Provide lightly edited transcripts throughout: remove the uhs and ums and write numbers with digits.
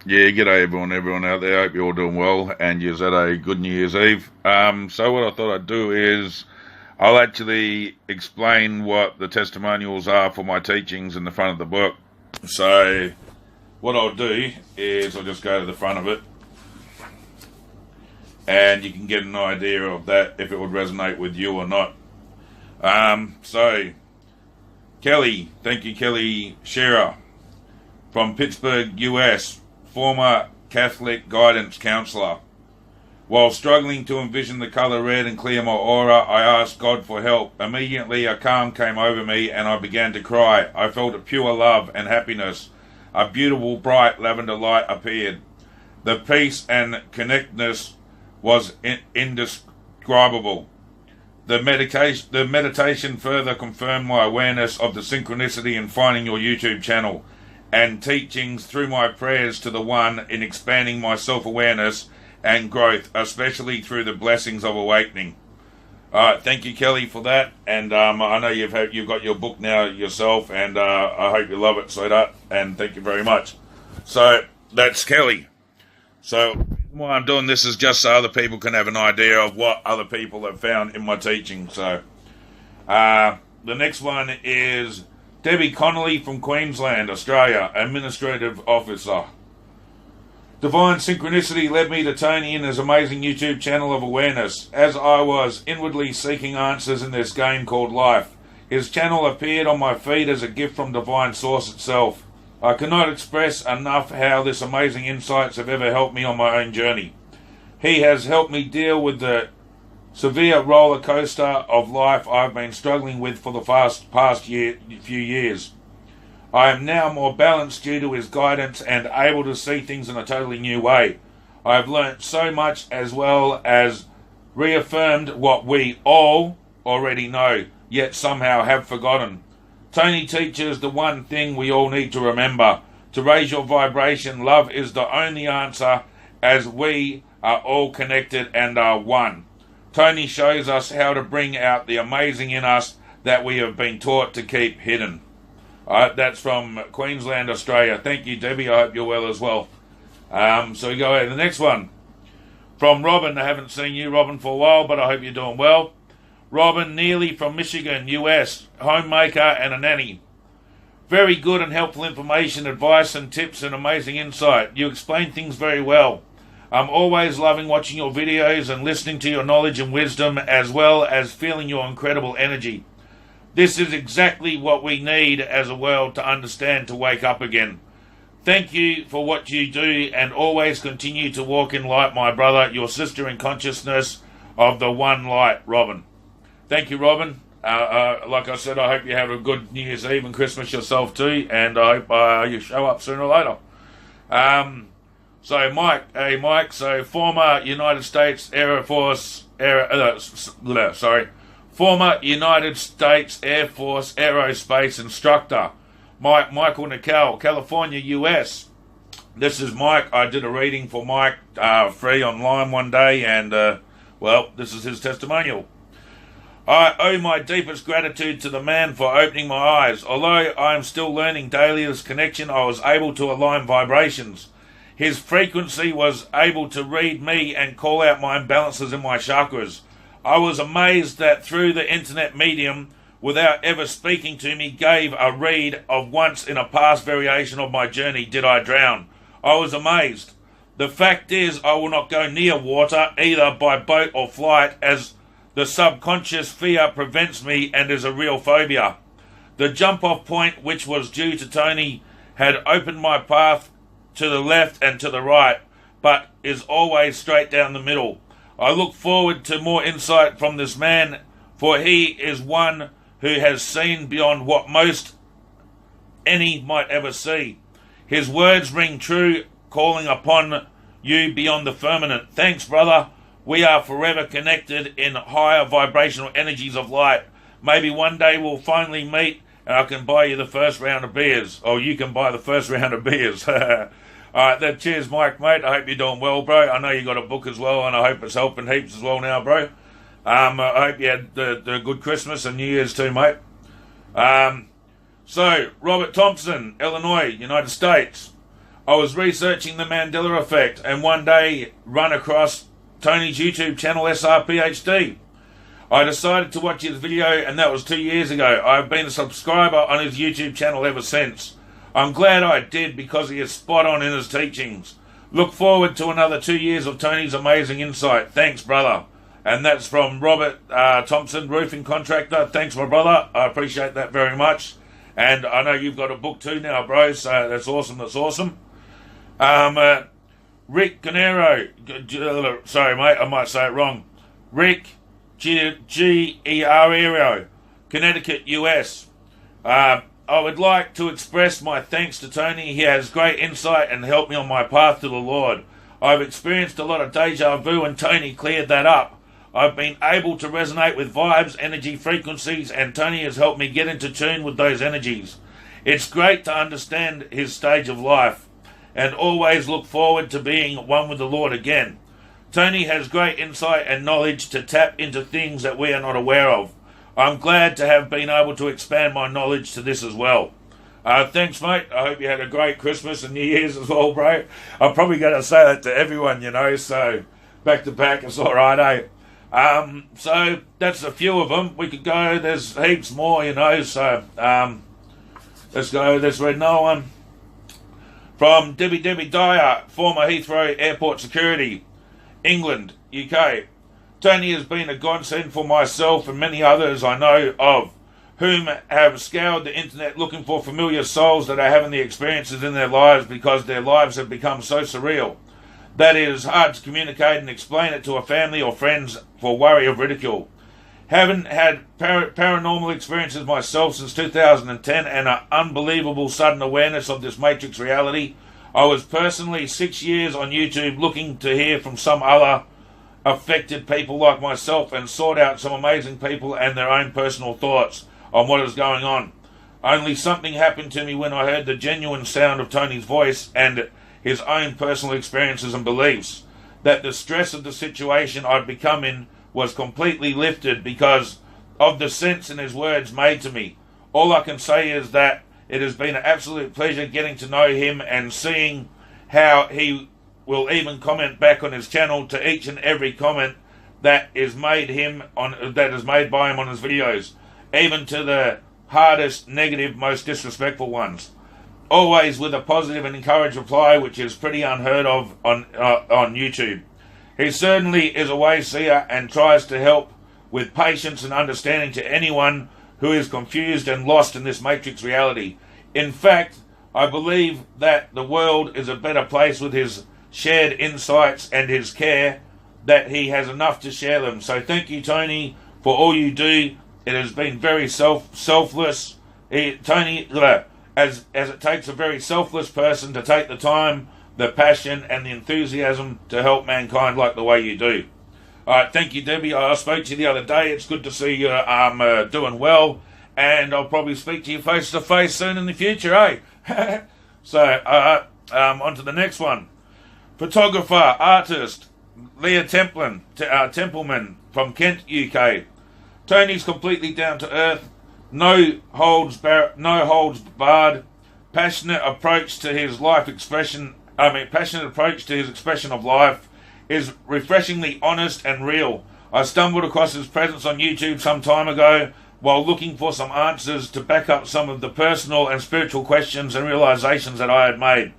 Yeah, g'day everyone out there. Hope you're all doing well and you've had a good New Year's Eve. So what I thought I'd do is I'll actually explain what the testimonials are for my teachings in the front of the book. So what I'll do is I'll just go to the front of it and you can get an idea of that, if it would resonate with you or not. So Kelly, thank you Kelly Shearer from Pittsburgh, US, former Catholic guidance counselor. While struggling to envision the color red and clear my aura, I asked God for help. Immediately a calm came over me and I began to cry. I felt a pure love and happiness. A beautiful bright lavender light appeared. The peace and connectedness was indescribable. The meditation further confirmed my awareness of the synchronicity in finding your YouTube channel and teachings through my prayers to the One in expanding my self-awareness and growth, especially through the blessings of awakening. Thank you, Kelly, for that. And I know you've got your book now yourself, and I hope you love it, sweetheart. And thank you very much. So that's Kelly. So why I'm doing this is just so other people can have an idea of what other people have found in my teaching. So the next one is Debbie Connolly from Queensland, Australia, Administrative Officer. Divine synchronicity led me to Tony in his amazing YouTube channel of awareness. As I was inwardly seeking answers in this game called life, his channel appeared on my feed as a gift from Divine Source itself. I cannot express enough how this amazing insights have ever helped me on my own journey. He has helped me deal with the severe roller coaster of life I've been struggling with for the past few years. I am now more balanced due to his guidance and able to see things in a totally new way. I have learnt so much, as well as reaffirmed what we all already know, yet somehow have forgotten. Tony teaches the one thing we all need to remember. To raise your vibration, love is the only answer, as we are all connected and are one. Tony shows us how to bring out the amazing in us that we have been taught to keep hidden. That's from Queensland, Australia. Thank you, Debbie. I hope you're well as well. So we go ahead to the next one. From Robin. I haven't seen you, Robin, for a while, but I hope you're doing well. Robin Neely from Michigan, US, homemaker and a nanny. Very good and helpful information, advice and tips and amazing insight. You explain things very well. I'm always loving watching your videos and listening to your knowledge and wisdom, as well as feeling your incredible energy. This is exactly what we need as a world to understand to wake up again. Thank you for what you do and always continue to walk in light, my brother, your sister in consciousness of the one light, Robin. Thank you, Robin. Like I said, I hope you have a good New Year's Eve and Christmas yourself too, and I hope you show up sooner or later. So Mike, so former United States Air Force, former United States Air Force aerospace instructor, Michael Nickel, California, US. This is Mike. I did a reading for Mike free online one day, and this is his testimonial. I owe my deepest gratitude to the man for opening my eyes. Although I am still learning daily this connection, I was able to align vibrations. His frequency was able to read me and call out my imbalances in my chakras. I was amazed that through the internet medium, without ever speaking to me, gave a read of once in a past variation of my journey, did I drown. I was amazed. The fact is, I will not go near water, either by boat or flight, as the subconscious fear prevents me and is a real phobia. The jump-off point, which was due to Tony, had opened my path to the left and to the right, but is always straight down the middle. I look forward to more insight from this man, for he is one who has seen beyond what most any might ever see. His words ring true, calling upon you beyond the firmament. Thanks, brother. We are forever connected in higher vibrational energies of light. Maybe one day we'll finally meet and I can buy you the first round of beers. Or you can buy the first round of beers. Alright, cheers, Mike, mate. I hope you're doing well, bro. I know you got a book as well, and I hope it's helping heaps as well now, bro. I hope you had the good Christmas and New Year's too, mate. So, Robert Thompson, Illinois, United States. I was researching the Mandela Effect and one day run across Tony's YouTube channel, SRPHD. I decided to watch his video, and that was 2 years ago. I've been a subscriber on his YouTube channel ever since. I'm glad I did because he is spot on in his teachings. Look forward to another 2 years of Tony's amazing insight. Thanks, brother. And that's from Robert Thompson, roofing contractor. Thanks, my brother. I appreciate that very much. And I know you've got a book too now, bro, so that's awesome. That's awesome. Rick Guerrero. Sorry, mate, I might say it wrong. Rick G-E-R-E-R-O, Connecticut, US. I would like to express my thanks to Tony. He has great insight and helped me on my path to the Lord. I've experienced a lot of deja vu and Tony cleared that up. I've been able to resonate with vibes, energy, frequencies, and Tony has helped me get into tune with those energies. It's great to understand his stage of life and always look forward to being one with the Lord again. Tony has great insight and knowledge to tap into things that we are not aware of. I'm glad to have been able to expand my knowledge to this as well. Thanks, mate. I hope you had a great Christmas and New Year's as well, bro. I'm probably going to say that to everyone, you know, so back to back, it's all right, eh? So that's a few of them. We could go, there's heaps more, you know, so let's go, let's read another one. From Debbie Dyer, former Heathrow Airport Security, England, UK. Tony has been a godsend for myself and many others I know of, whom have scoured the internet looking for familiar souls that are having the experiences in their lives because their lives have become so surreal that it is hard to communicate and explain it to a family or friends for worry of ridicule. Haven't had paranormal experiences myself since 2010 and an unbelievable sudden awareness of this matrix reality. I was personally 6 years on YouTube looking to hear from some other affected people like myself and sought out some amazing people and their own personal thoughts on what is going on. Only something happened to me when I heard the genuine sound of Tony's voice and his own personal experiences and beliefs, that the stress of the situation I'd become in was completely lifted because of the sense in his words made to me. All I can say is that it has been an absolute pleasure getting to know him and seeing how he will even comment back on his channel to each and every comment that is made by him on his videos, even to the hardest, negative, most disrespectful ones. Always with a positive and encouraged reply, which is pretty unheard of on YouTube. He certainly is a way seer and tries to help with patience and understanding to anyone who is confused and lost in this matrix reality. In fact, I believe that the world is a better place with his shared insights and his care, that he has enough to share them. So thank you, Tony, for all you do. It has been very selfless. Tony, as it takes a very selfless person to take the time, the passion and the enthusiasm to help mankind like the way you do. Alright, thank you, Debbie. I spoke to you the other day. It's good to see you doing well, and I'll probably speak to you face to face soon in the future, eh? So, on to the next one. Photographer, artist, Leah Templeman from Kent, UK. Tony's completely down to earth, no holds barred, passionate approach to his expression of life is refreshingly honest and real. I stumbled across his presence on YouTube some time ago while looking for some answers to back up some of the personal and spiritual questions and realizations that I had made.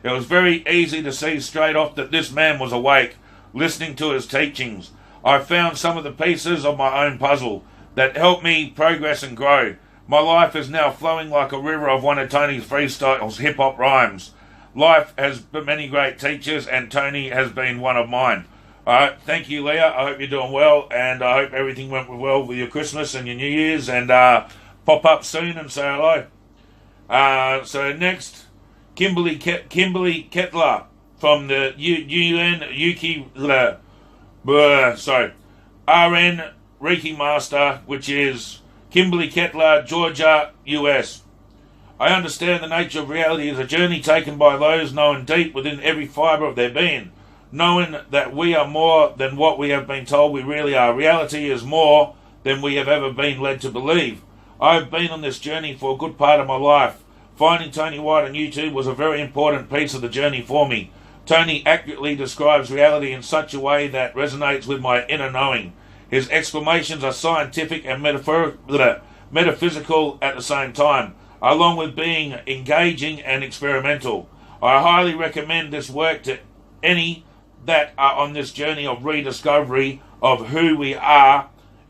It was very easy to see straight off that this man was awake, listening to his teachings. I found some of the pieces of my own puzzle that helped me progress and grow. My life is now flowing like a river of one of Tony's freestyles, hip-hop rhymes. Life has many great teachers, and Tony has been one of mine. Thank you, Leah. I hope you're doing well, and I hope everything went well with your Christmas and your New Year's, and pop up soon and say hello. So next, Kimberly Kettler from the RN Reiki Master, which is Kimberly Kettler, Georgia, US. I understand the nature of reality is a journey taken by those knowing deep within every fibre of their being, knowing that we are more than what we have been told we really are. Reality is more than we have ever been led to believe. I have been on this journey for a good part of my life, Finding Tony White on YouTube was a very important piece of the journey for me. Tony accurately describes reality in such a way that resonates with my inner knowing. His explanations are scientific and metaphysical at the same time, along with being engaging and experimental. I highly recommend this work to any that are on this journey of rediscovery of who we are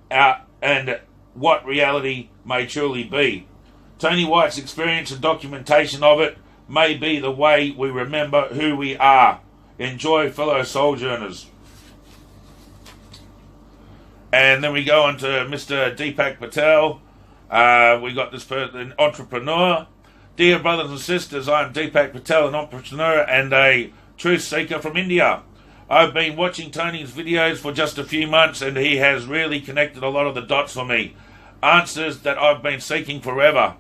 and what reality may truly be. Tony White's experience and documentation of it may be the way we remember who we are. Enjoy, fellow sojourners. And then we go on to Mr. Deepak Patel. We got this person, entrepreneur. Dear brothers and sisters, I am Deepak Patel, an entrepreneur and a truth seeker from India. I've been watching Tony's videos for just a few months and he has really connected a lot of the dots for me. Answers that I've been seeking forever.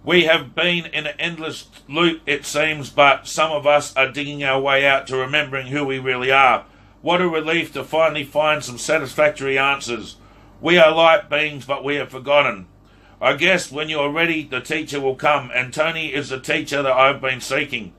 We have been in an endless loop, it seems, but some of us are digging our way out to remembering who we really are. What a relief to finally find some satisfactory answers. We are light beings, but we have forgotten. I guess when you are ready, the teacher will come, and Tony is the teacher that I've been seeking.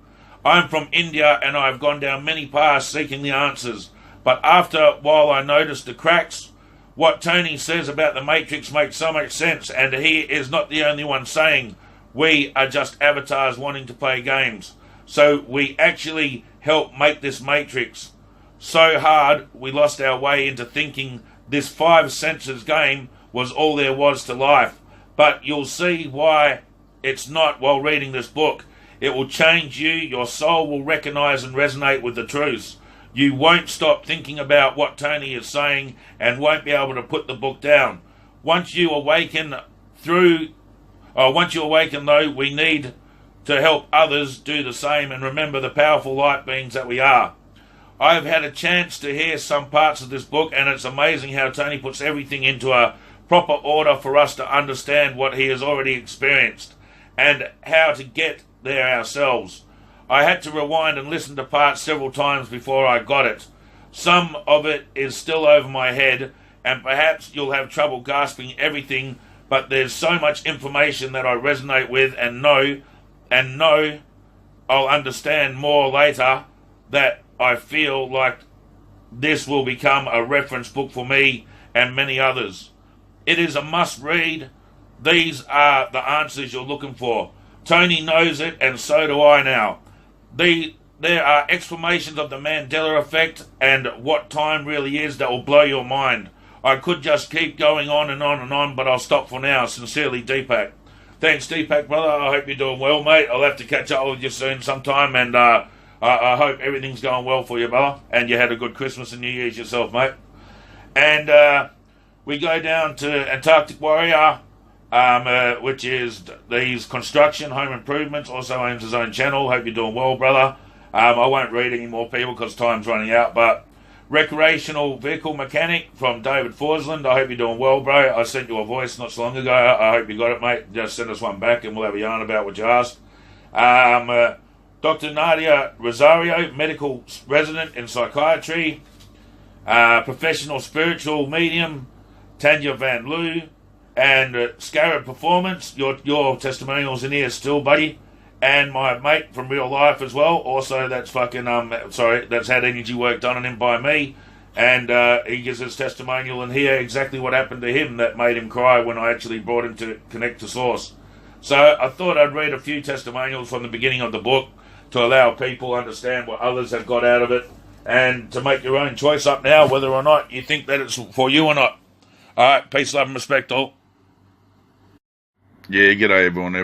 I'm from India, and I've gone down many paths seeking the answers, but after a while I noticed the cracks. What Tony says about the Matrix makes so much sense, and he is not the only one saying we are just avatars wanting to play games. So we actually help make this Matrix so hard we lost our way into thinking this 5 senses game was all there was to life. But you'll see why it's not while reading this book. It will change you. Your soul will recognize and resonate with the truths. You won't stop thinking about what Tony is saying and won't be able to put the book down. Once you awaken though, we need to help others do the same and remember the powerful light beings that we are. I have had a chance to hear some parts of this book, and it's amazing how Tony puts everything into a proper order for us to understand what he has already experienced and how to get there ourselves. I had to rewind and listen to parts several times before I got it. Some of it is still over my head, and perhaps you'll have trouble grasping everything, but there's so much information that I resonate with and know I'll understand more later, that I feel like this will become a reference book for me and many others. It is a must-read. These are the answers you're looking for. Tony knows it, and so do I now. There are explanations of the Mandela effect and what time really is that will blow your mind. I could just keep going on and on and on, but I'll stop for now. Sincerely, Deepak. Thanks, Deepak, brother. I hope you're doing well, mate. I'll have to catch up with you soon sometime, and I hope everything's going well for you, brother, and you had a good Christmas and New Year's yourself, mate. And we go down to Antarctic Warrior, which is these construction, home improvements, also owns his own channel. Hope you're doing well, brother. I won't read any more people because time's running out, but recreational vehicle mechanic from David Forsland. I hope you're doing well, bro. I sent you a voice not so long ago. I hope you got it, mate. Just send us one back and we'll have a yarn about what you asked. Dr. Nadia Rosario, medical resident in psychiatry. Professional spiritual medium, Tanya Van Loo. And Scarab Performance, your testimonials in here still, buddy. And my mate from real life as well. Also, that's that's had energy work done on him by me. And he gives his testimonial in here exactly what happened to him that made him cry when I actually brought him to connect to Source. So I thought I'd read a few testimonials from the beginning of the book to allow people to understand what others have got out of it and to make your own choice up now whether or not you think that it's for you or not. All right, peace, love and respect all. Yeah, g'day everyone.